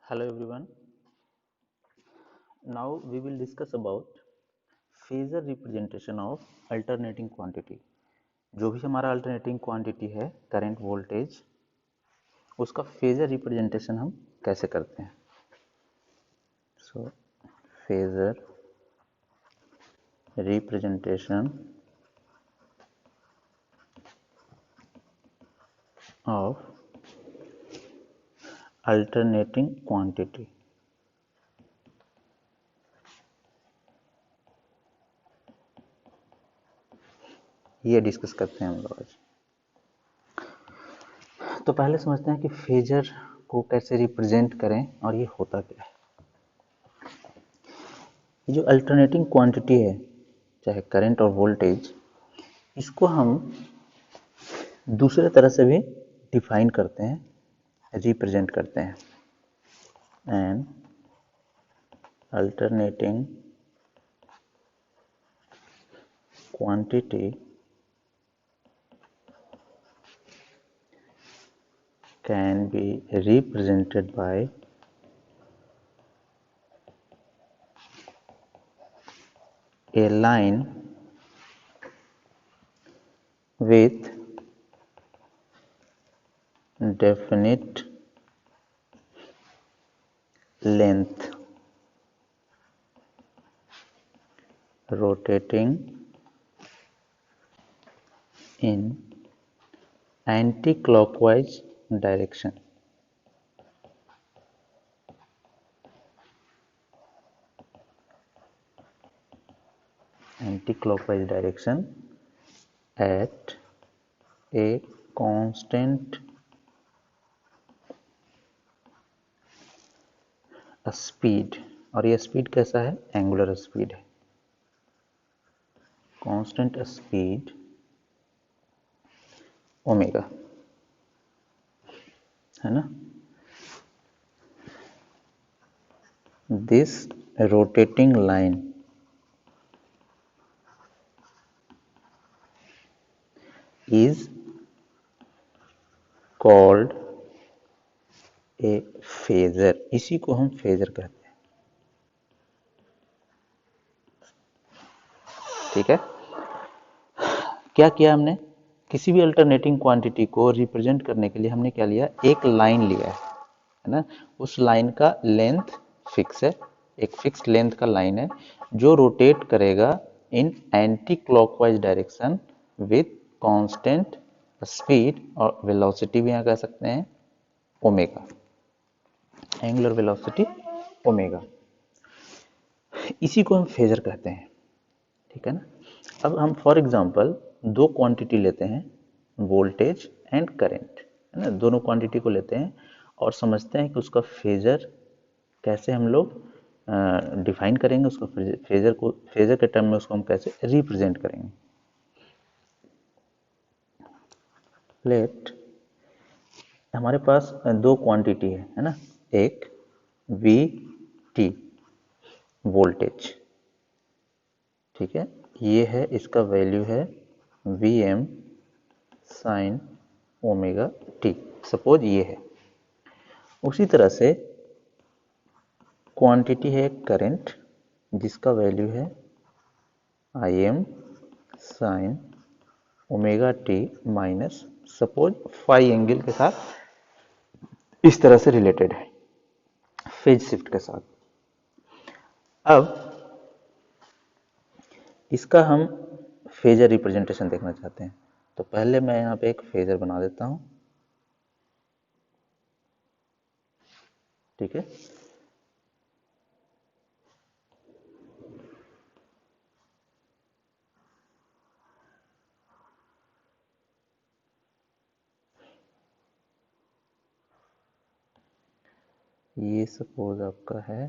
Hello everyone. Now we will discuss about phasor representation of alternating quantity. जो भी हमारा alternating quantity है current voltage, उसका phasor representation हम कैसे करते हैं. So phasor representation of alternating quantity. ये डिस्कस करते हैं हम लोग आज. तो पहले समझते हैं कि फेजर को कैसे रिप्रेजेंट करें और ये होता क्या है. ये जो अल्टरनेटिंग क्वांटिटी है, चाहे करंट और वोल्टेज, इसको हम दूसरे तरह से भी डिफाइन करते हैं, रिप्रेजेंट करते हैं. And alternating quantity can be represented by a line with definite length rotating in anti-clockwise direction. Anti-clockwise direction at a constant speed. और ये स्पीड कैसा है? एंगुलर स्पीड है. कांस्टेंट स्पीड ओमेगा, है ना. This rotating line is called a phasor. इसी को हम फेजर कहते हैं. ठीक है. क्या किया हमने? किसी भी अल्टरनेटिंग क्वांटिटी को रिप्रेजेंट करने के लिए हमने क्या लिया? एक लाइन लिया है ना. उस लाइन का लेंथ फिक्स है, एक फिक्स लेंथ का लाइन है जो रोटेट करेगा in anticlockwise direction with constant speed, और वेलोसिटी भी यहाँ कह सकते हैं ओमेगा, एंगुलर वेलोसिटी ओमेगा. इसी को हम फेजर कहते हैं. ठीक है ना. अब हम फॉर एग्जांपल दो क्वांटिटी लेते हैं, वोल्टेज एंड करंट, है ना. दोनों क्वांटिटी को लेते हैं और समझते हैं कि उसका फेजर कैसे हम लोग डिफाइन करेंगे, उसको फेजर के टर्म में उसको हम कैसे रिप्रेजेंट करेंगे. लेट हमारे पास दो क्वांटिटी है ना. एक वी टी वोल्टेज, ठीक है. ये है, इसका वैल्यू है V M sine omega T, suppose ये है. उसी तरह से क्वांटिटी है करंट जिसका वैल्यू है I M sine omega T minus, suppose phi angle के साथ इस तरह से रिलेटेड है, फेज शिफ्ट के साथ. अब इसका हम फेजर रिप्रेजेंटेशन देखना चाहते हैं. तो पहले मैं यहाँ पे एक फेजर बना देता हूँ. ठीक है. ये सपोज आपका है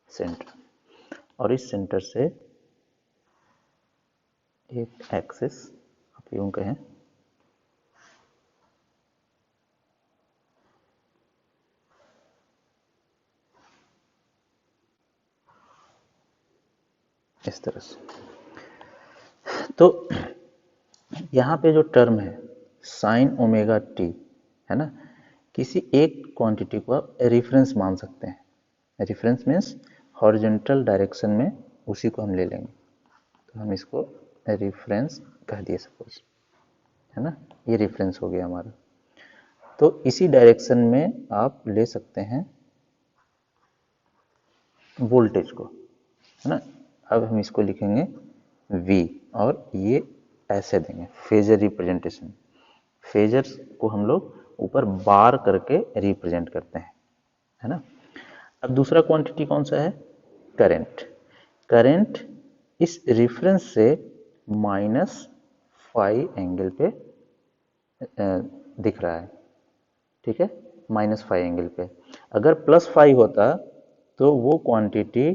सेंटर, और इस सेंटर से एक एक्सिस आप यूं कहें, इस तरह से. तो यहाँ पे जो टर्म है साइन ओमेगा टी, है ना, किसी एक क्वांटिटी को आप रेफरेंस मान सकते हैं। रेफरेंस मीन्स हॉरिजॉन्टल डायरेक्शन में उसी को हम ले लेंगे, तो हम इसको रेफरेंस कह दिए सपोज, है ना, ये रेफरेंस हो गया हमारा। तो इसी डायरेक्शन में आप ले सकते हैं वोल्टेज को, है ना। अब हम इसको लिखेंगे V और ये ऐसे देंगे फेजर रिप्रेजेंटेशन। फेजर्स को हम लोग ऊपर बार करके रिप्रेजेंट करते हैं, है ना। अब दूसरा क्वांटिटी कौन सा है, करंट। करंट इस रेफरेंस से -φ एंगल पे दिख रहा है, ठीक है, -φ एंगल पे। अगर +φ होता तो वो क्वांटिटी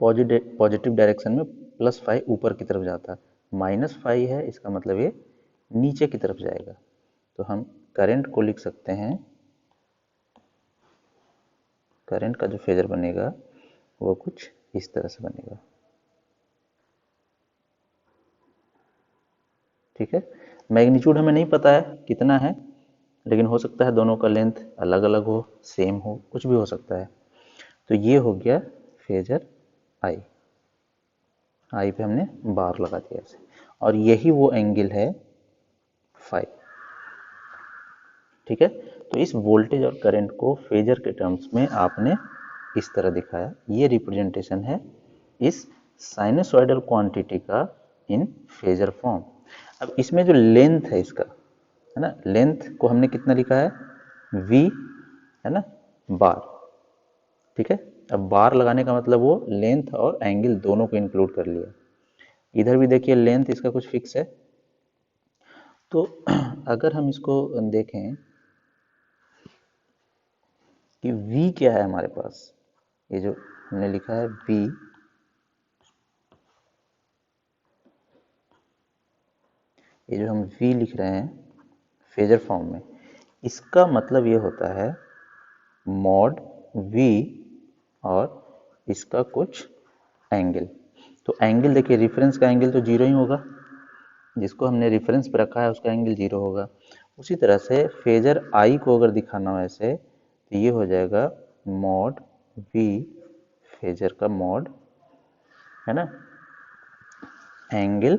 पॉजिटिव डायरेक्शन में +φ ऊपर की तरफ जाता, -φ है, इसका मतलब ये नीचे की तरफ जाएगा। तो हम करंट को लिख सकते हैं, करंट का जो फेजर बनेगा वो कुछ इस तरह से बनेगा, ठीक है। मैग्नीट्यूड हमें नहीं पता है कितना है, लेकिन हो सकता है दोनों का लेंथ अलग अलग हो, सेम हो, कुछ भी हो सकता है। तो ये हो गया फेजर आई। आई पे हमने बार लगा दिया ऐसे, और यही वो एंगल है फाई, ठीक है। तो इस वोल्टेज और करंट को फेजर के टर्म्स में आपने इस तरह दिखाया। ये रिप्रेजेंटेशन है इस साइनसॉइडल क्वांटिटी का इन फेजर फॉर्म। अब इसमें जो लेंथ है इसका, है ना, लेंथ को हमने कितना लिखा है, v, है ना, बार, ठीक है। अब बार लगाने का मतलब वो लेंथ और एंगल दोनों को इंक्लूड कर लिया। इधर भी देखिए लेंथ इसका कुछ फिक्स है। तो अगर हम इसको देखें कि v क्या है हमारे पास, ये जो हमने लिखा है v, ये जो हम v लिख रहे हैं फेजर फॉर्म में, इसका मतलब ये होता है मॉड v और इसका कुछ एंगल। तो एंगल देखिए, रेफरेंस का एंगल तो जीरो ही होगा, जिसको हमने रेफरेंस पे रखा है उसका एंगल जीरो होगा। उसी तरह से फेजर आई को अगर दिखाना हो ऐसे, तो ये हो जाएगा मॉड v, फेजर का मॉड, है ना, एंगल,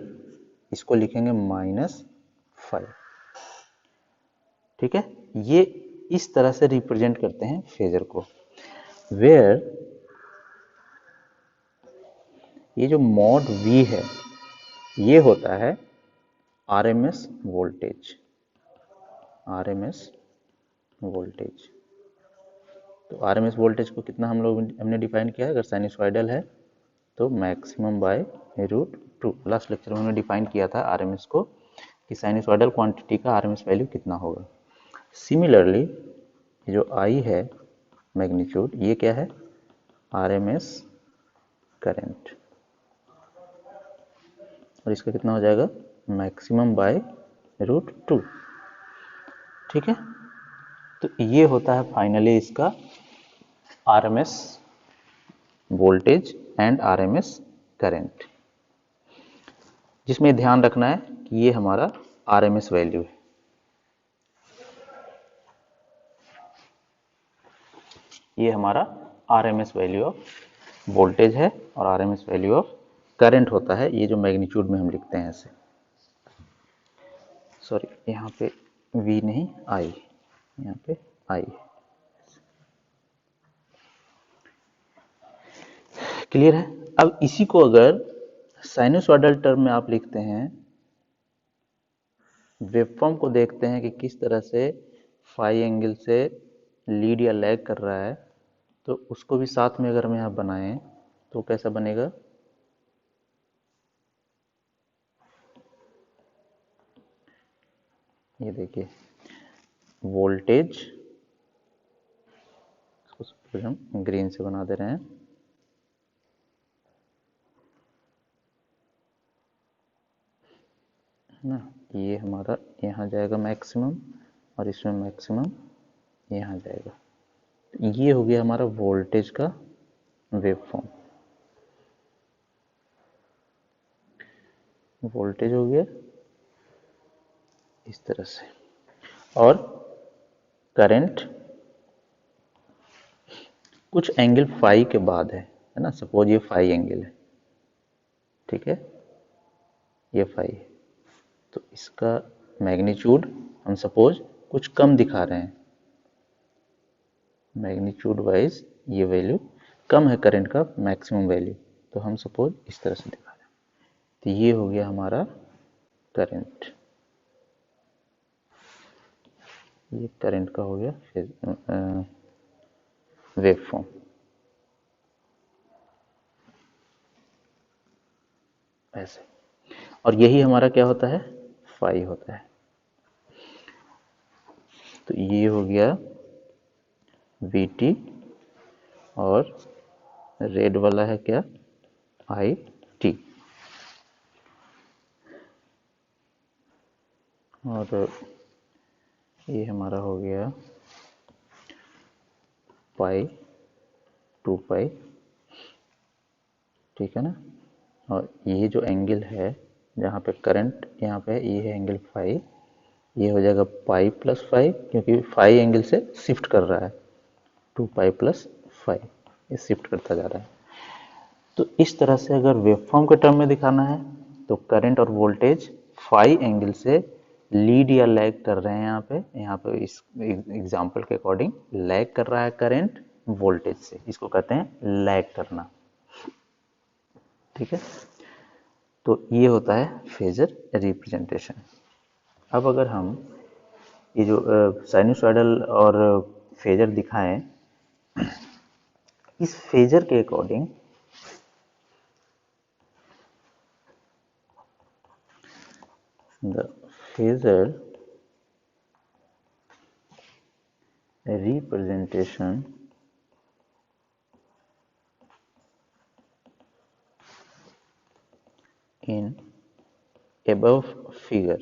इसको लिखेंगे -φ, ठीक है। ये इस तरह से रिप्रेजेंट करते हैं फेजर को, वेयर ये जो मॉड v है ये होता है आरएमएस वोल्टेज, आरएमएस वोल्टेज। तो आरएमएस वोल्टेज को कितना हमने डिफाइन किया है, अगर साइनसॉइडल है तो मैक्सिमम बाय √2। लास्ट लेक्चर में हमने डिफाइन किया था आरएमएस को कि साइनसॉइडल क्वांटिटी का आरएमएस वैल्यू कितना होगा। सिमिलरली जो आई है मैग्नीट्यूड, ये क्या है, आरएमएस करंट, और इसका कितना हो जाएगा, मैक्सिमम बाय √2, ठीक है। तो ये होता है फाइनली इसका RMS voltage and RMS current, जिसमें ध्यान रखना है कि ये हमारा आरएमएस वैल्यू है। ये हमारा आरएमएस वैल्यू ऑफ वोल्टेज है और आरएमएस वैल्यू ऑफ करंट होता है, ये जो मैग्नीट्यूड में हम लिखते हैं ऐसे। सॉरी, यहाँ पे V नहीं I, यहाँ पे I। क्लियर है। अब इसी को अगर साइनसॉइडल टर्म में आप लिखते हैं, वेवफॉर्म को देखते हैं कि किस तरह से फाई एंगल से लीड या लैग कर रहा है, तो उसको भी साथ में अगर हम यहाँ बनाएं तो कैसा बनेगा, ये देखिए वोल्टेज, इसको हम ग्रीन से बना दे रहे हैं, है ना। ये हमारा यहाँ जाएगा मैक्सिमम और इसमें मैक्सिमम यहाँ जाएगा। ये हो गया हमारा वोल्टेज का वेवफॉर्म, वोल्टेज हो गया इस तरह से। और करंट कुछ एंगल फाई के बाद है ना, सपोज ये फाई एंगल है, ठीक है, ये फाई है, तो इसका मैग्नीट्यूड हम सपोज कुछ कम दिखा रहे हैं, मैग्नीट्यूड वाइज ये वैल्यू कम है करंट का मैक्सिमम वैल्यू, तो हम सपोज इस तरह से दिखा रहे हैं, तो ये हो गया हमारा करंट, ये करंट का हो गया वेव फॉर्म। ऐसे, और यही हमारा क्या होता है, फाई होता है। तो ये हो गया Vt और रेड वाला है क्या, It, और ये हमारा हो गया पाई 2 पाई, ठीक है ना, और ये जो एंगल है जहाँ पे करंट यहाँ पे ये है एंगल फाई, ये हो जाएगा पाई प्लस फाई, क्योंकि फाई एंगल से शिफ्ट कर रहा है, 2 पाई प्लस फाई, ये शिफ्ट करता जा रहा है। तो इस तरह से अगर वेवफॉर्म के टर्म में दिखाना है तो करंट और वोल्टेज फाई एंगल से लीड या लैग कर रहे हैं, यहाँ पे इस एग्जांपल के अकॉर्डिंग लैग कर रहा है करंट वोल्टेज से, इसको कहते हैं लैग करना, ठीक है। तो ये होता है फेजर रिप्रेजेंटेशन। अब अगर हम ये जो साइनसॉइडल और फेजर दिखाएं, इस फेजर के according the phasor representation in above figure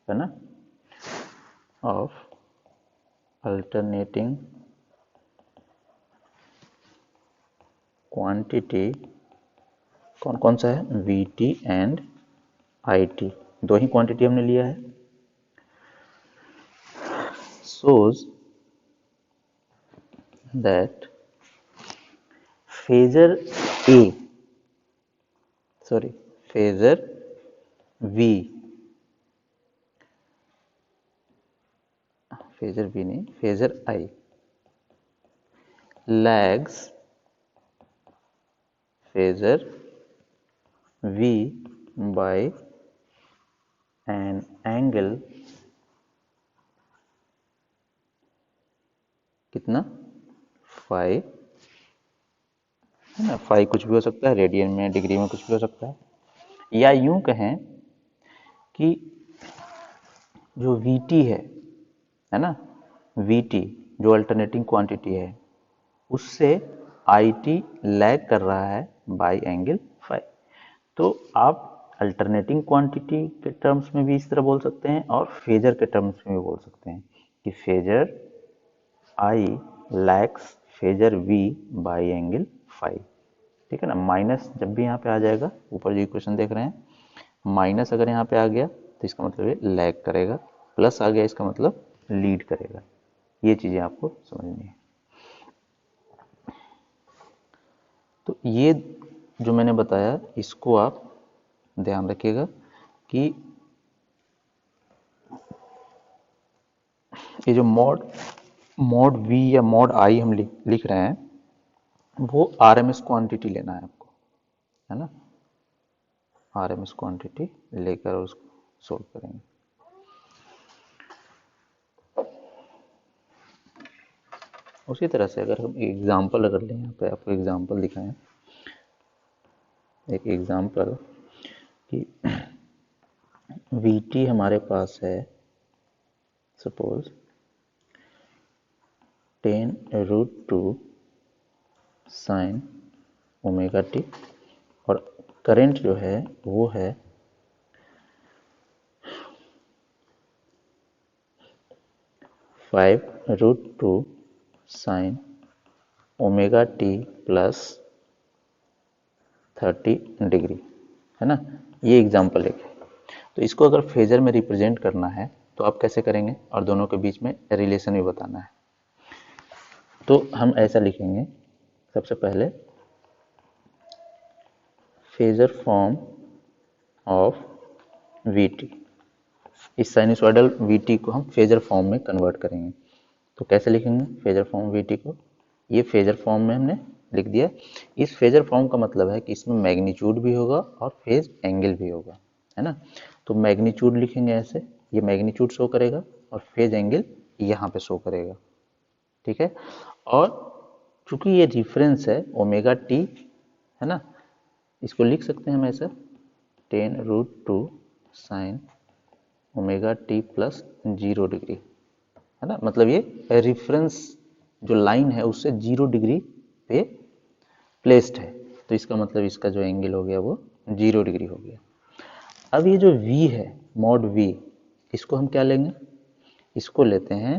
है ना, of alternating quantity, कौन कौन सा है, Vt एंड It, दो ही क्वांटिटी हमने लिया है, shows that phasor A, sorry, phasor V, phasor V नहीं, phasor I lags phasor V by an angle कितना, फाई, है ना, फाई कुछ भी हो सकता है, रेडियन में, डिग्री में, कुछ भी हो सकता है, या यूं कहें कि जो Vt है ना, Vt जो अल्टरनेटिंग क्वांटिटी है, उससे It लैग कर रहा है बाय एंगल फाई। तो आप अल्टरनेटिंग क्वांटिटी के टर्म्स में भी इस तरह बोल सकते हैं और फेजर के टर्म्स में भी बोल सकते हैं कि phasor I lags phasor V by angle phi, ठीक है ना। माइनस जब भी यहाँ पे आ जाएगा, ऊपर जो इक्वेशन देख रहे हैं, माइनस अगर यहाँ पे आ गया तो इसका मतलब ये लैग करेगा, प्लस आ गया इसका मतलब लीड करेगा। ये चीजें आपको समझनी है। तो ये जो मैंने बताया इसको आप ध्यान रखिएगा कि ये जो मॉड V या मॉड I हम लिख रहे हैं, वो RMS क्वांटिटी लेना है आपको, है ना, RMS क्वांटिटी लेकर उसको सोल्व करेंगे। उसी तरह से अगर हम एग्जांपल अगर लें, यहाँ पे आपको एग्जांपल दिखाएं, एक एग्जांपल कि Vt हमारे पास है सपोज 10√2 sin ओमेगा टी, और करंट जो है वो है 5√2 sin omega T plus 30 degree, है ना। ये एग्जाम्पल एक है। तो इसको अगर फेजर में रिप्रेजेंट करना है तो आप कैसे करेंगे और दोनों के बीच में रिलेशन भी बताना है। तो हम ऐसा लिखेंगे, सबसे पहले फेजर फॉर्म ऑफ वीटी, इस साइनसॉइडल वीटी को हम फेजर फॉर्म में कन्वर्ट करेंगे। तो कैसे लिखेंगे फेजर फॉर्म वीटी को, ये फेजर फॉर्म में हमने लिख दिया। इस फेजर फॉर्म का मतलब है कि इसमें मैग्नीट्यूड भी होगा और फेज एंगल भी होगा, है ना। तो मैग्नीट्यूड लिखेंगे ऐसे, ये मैग्नीट्यूड शो करेगा और फेज एंगल यहाँ पे शो करेगा, ठीक है। और चूंकि ये रिफरेंस है ओमेगा टी, है ना, इसको लिख सकते हैं हम ऐसा 10√2 sign omega T plus 0 degree, है ना। मतलब ये रेफरेंस जो लाइन है उससे 0 डिग्री पे प्लेस्ड है, तो इसका मतलब इसका जो एंगल हो गया वो 0 डिग्री हो गया। अब ये जो v है मॉड v, इसको हम क्या लेंगे, इसको लेते हैं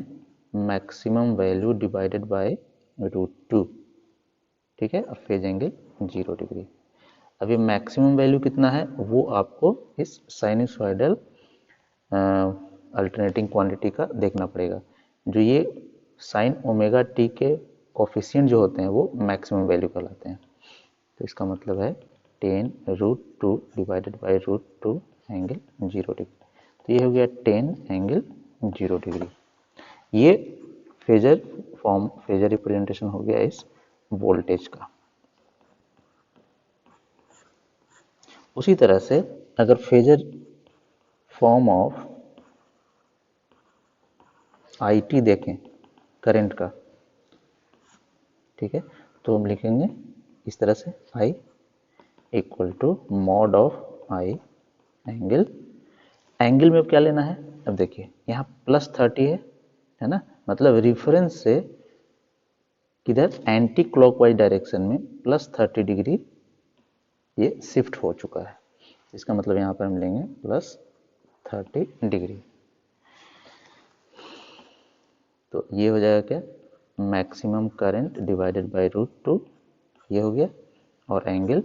मैक्सिमम वैल्यू डिवाइडेड बाय √2, ठीक है, और फेज एंगल 0 डिग्री। अब ये मैक्सिमम वैल्यू कितना है वो आपको इस साइनसॉइडल अल्टरनेटिंग क्वांटिटी का देखना पड़ेगा। जो ये साइन ओमेगा टी के कोफिशिएंट जो होते हैं वो मैक्सिमम वैल्यू कहलाते हैं। तो इसका मतलब है 10√2 डिवाइडेड बाय √2 एंगल 0 डिग्री। तो ये हो गया 10 एंगल 0 डिग्री। ये फेजर फॉर्म, फेजर रिप्रेजेंटेशन हो गया इस वोल्टेज का। उसी तरह से अगर फेजर फॉर्म ऑफ IT देखें करंट का, ठीक है, तो हम लिखेंगे इस तरह से I equal to mod of I angle, angle में अब क्या लेना है, अब देखिए यहाँ +30 है ना, मतलब रिफरेंस से किधर एंटी क्लॉकवाइज डायरेक्शन में +30 डिग्री ये शिफ्ट हो चुका है। इसका मतलब यहाँ पर हम लेंगे +30 डिग्री। तो ये हो जाएगा क्या, मैक्सिमम करंट डिवाइडेड बाय √2, ये हो गया, और एंगल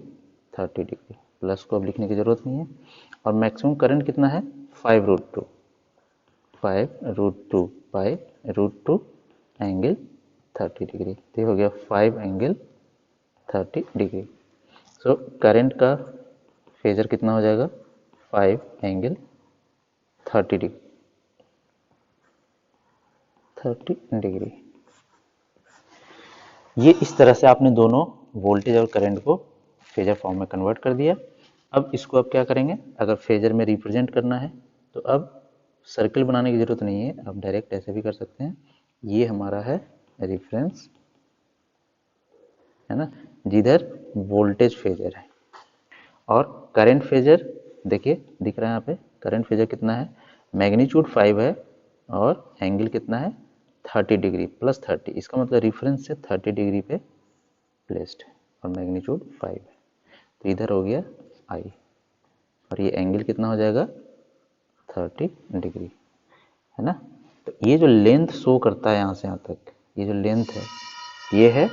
30 डिग्री। प्लस को अब लिखने की जरूरत नहीं है। और मैक्सिमम करंट कितना है 5√2 बाय √2 एंगल 30 डिग्री। तो ये हो गया 5 एंगल 30 डिग्री। सो करंट का फेजर कितना हो जाएगा 5 एंगल 30 डिग्री। ये इस तरह से आपने दोनों वोल्टेज और करंट को फेजर फॉर्म में कन्वर्ट कर दिया। अब इसको अब क्या करेंगे, अगर फेजर में रिप्रेजेंट करना है तो अब सर्कल बनाने की जरूरत नहीं है, आप डायरेक्ट ऐसे भी कर सकते हैं। ये हमारा है रेफरेंस, है ना, जिधर वोल्टेज फेजर है, और करंट फेजर देखिए दिख रहा है यहाँ पे, करंट फेजर कितना है, मैग्नीट्यूड 5 है और एंगल कितना है 30 डिग्री +30, इसका मतलब रेफरेंस से 30 डिग्री पे प्लेस्ड है और मैग्नीट्यूड 5 है। तो इधर हो गया I, और ये एंगल कितना हो जाएगा 30 डिग्री, है ना। तो ये जो लेंथ शो करता है यहाँ से यहाँ तक, ये जो लेंथ है ये है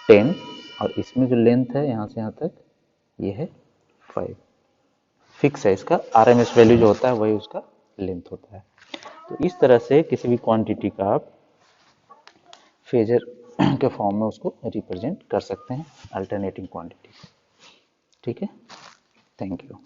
10, और इसमें जो लेंथ है यहाँ से यहाँ तक ये है 5। फिक्स है, इसका RMS वैल्यू जो होता है वही उसका लेंथ होता है। तो इस तरह से किसी भी क्वांटिटी का आप फेजर के फॉर्म में उसको रिप्रेजेंट कर सकते हैं, अल्टरनेटिंग क्वांटिटी, ठीक है। Thank you.